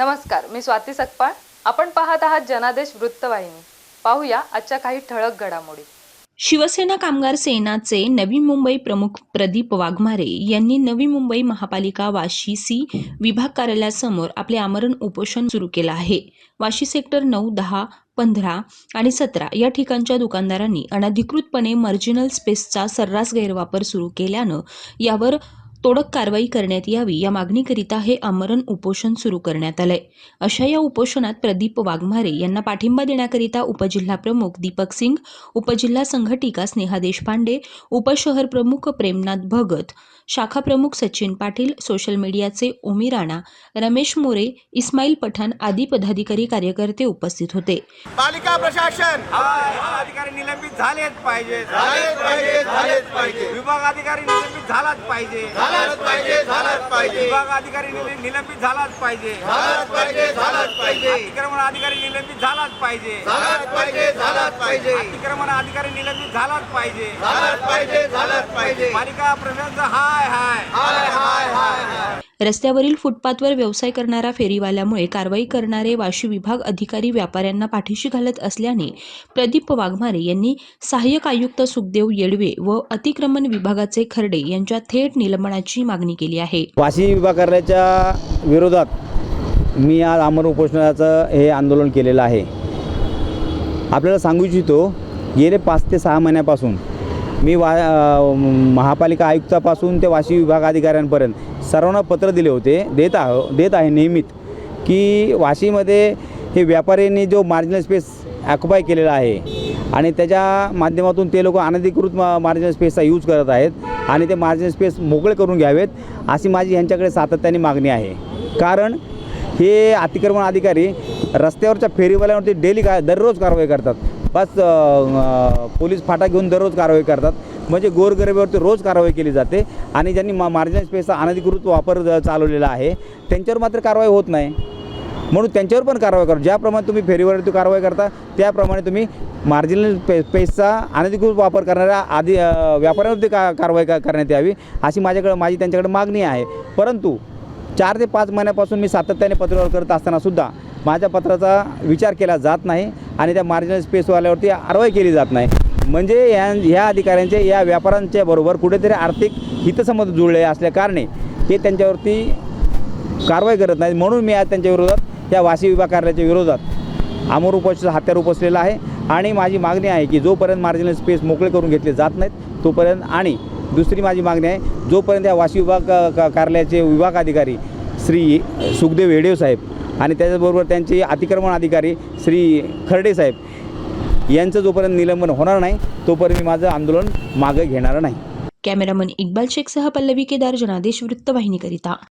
नमस्कार, मी स्वाती सकपाळ. आपण पाहत आहात जनादेश वृत्तवाहिनी. पाहूया आजच्या काही ठळक घडामोडी. शिवसेना कामगार सेनाचे नवी मुंबई प्रमुख प्रदीप वाघमारे यांनी नवी मुंबई महापालिका वाशी सी विभाग कार्यालयासमोर आपले आमरण उपोषण सुरू केलं आहे. वाशी सेक्टर 9, 10, 15 आणि 17 या ठिकाणच्या दुकानदारांनी अनधिकृतपणे मार्जिनल स्पेसचा सर्रास गैरवापर सुरू केल्यानं यावर तोडक कारवाई करण्यात यावी या मागणीकरिता हे आमरण उपोषण सुरू करण्यात आलंय. अशा या उपोषणात प्रदीप वाघमारे यांना पाठिंबा देण्याकरिता उपजिल्हा प्रमुख दीपक सिंग, उपजिल्हा संघटिका स्नेहा देशपांडे, उपशहर प्रमुख प्रेमनाथ भगत, शाखा प्रमुख सचिन पाटील, सोशल मीडियाचे ओमी राणा, रमेश मोरे, इस्माईल पठाण आदी पदाधिकारी कार्यकर्ते उपस्थित होते. पालिका प्रशासन अधिकारी निलंबित झालेच पाहिजे. विभाग अधिकारी निलंबित झालाच पाहिजे. विभाग अधिकारी निलंबित झालाच पाहिजे. अतिक्रमण अधिकारी निलंबित झालाच पाहिजे. अतिक्रमण अधिकारी निलंबित झालाच पाहिजे. पालिका प्रशासन हाय. रस्त्यावरील फुटपाथवर व्यवसाय करणारा फेरीवाल्यामुळे कारवाई करणारे वाशी विभाग अधिकारी व्यापाऱ्यांना पाठीशी घालत असल्याने प्रदीप वाघमारे यांनी सहाय्यक आयुक्त सुखदेव येडवे व अतिक्रमण विभागाचे खर्डे यांच्या थेट निलंबनाची मागणी केली आहे. वाशी विभाग कार्यालयाच्या विरोधात मी आज आमरण उपोषणाचं हे आंदोलन केलेलं आहे. आपल्याला सांगू इच्छितो, गेले 5 ते 6 महिन्यापासून मी महापालिका आयुक्तापासून ते वाशी विभाग अधिकाऱ्यांपर्यंत सर्वांना पत्र दिले होते, देत आहे नियमित, की वाशीमध्ये हे व्यापाऱ्यांनी जो मार्जिनल स्पेस ऑक्युपाय केलेला आहे आणि त्याच्या माध्यमातून ते लोक अनधिकृत मार्जिनल स्पेसचा यूज करत आहेत आणि ते मार्जिनल स्पेस मोकळे करून घ्यावेत अशी माझी यांच्याकडे सातत्याने मागणी आहे. कारण हे अतिक्रमण अधिकारी रस्त्यावरच्या फेरीवाल्यांवरती दररोज कारवाई करतात. बस पोलीस फाटा घेऊन दररोज कारवाई करतात. म्हणजे गोरगरिबावरती रोज कारवाई केली जाते आणि ज्यांनी मार्जिनल स्पेसचा अनधिकृत वापर चालवलेला आहे त्यांच्यावर मात्र कारवाई होत नाही. म्हणून त्यांच्यावर पण कारवाई करा. ज्याप्रमाणे तुम्ही फेरीवरती कारवाई करता त्याप्रमाणे तुम्ही मार्जिनल स्पेसचा अनधिकृत वापर करणाऱ्या व्यापाऱ्यांवरती कारवाई करण्यात यावी अशी माझी त्यांच्याकडे मागणी आहे. परंतु 4 ते 5 महिन्यापासून मी सातत्याने पत्रावर करत असतानासुद्धा माझ्या पत्राचा विचार केला जात नाही आणि त्या मार्जिनल स्पेसवाल्यावरती कारवाई केली जात नाही. म्हणजे ह्या अधिकाऱ्यांचे या व्यापाऱ्यांच्या बरोबर कुठेतरी आर्थिक हितसंबंध जुळले असल्याकारणे हे त्यांच्यावरती कारवाई करत नाहीत. म्हणून मी आज त्यांच्या विरोधात या वाशी विभाग कार्यालयाच्या विरोधात आमरण उपोषणाचा हत्यार उपसलेला आहे आणि माझी मागणी आहे की जोपर्यंत मार्जिनल स्पेस मोकळे करून घेतले जात नाहीत तोपर्यंत, आणि दुसरी माझी मागणी आहे, जोपर्यंत या वाशी विभाग कार्यालयाचे विभाग अधिकारी श्री सुखदेव येडवे साहेब आणि त्याच्याबरोबर त्यांचे अतिक्रमण अधिकारी श्री खर्डे साहेब यांचं जोपर्यंत निलंबन होणार नाही तोपर्यंत मी माझं आंदोलन मागे घेणार नाही. कॅमेरामन इक्बाल शेखसह पल्लवी केदार, जनादेश वृत्तवाहिनीकरिता.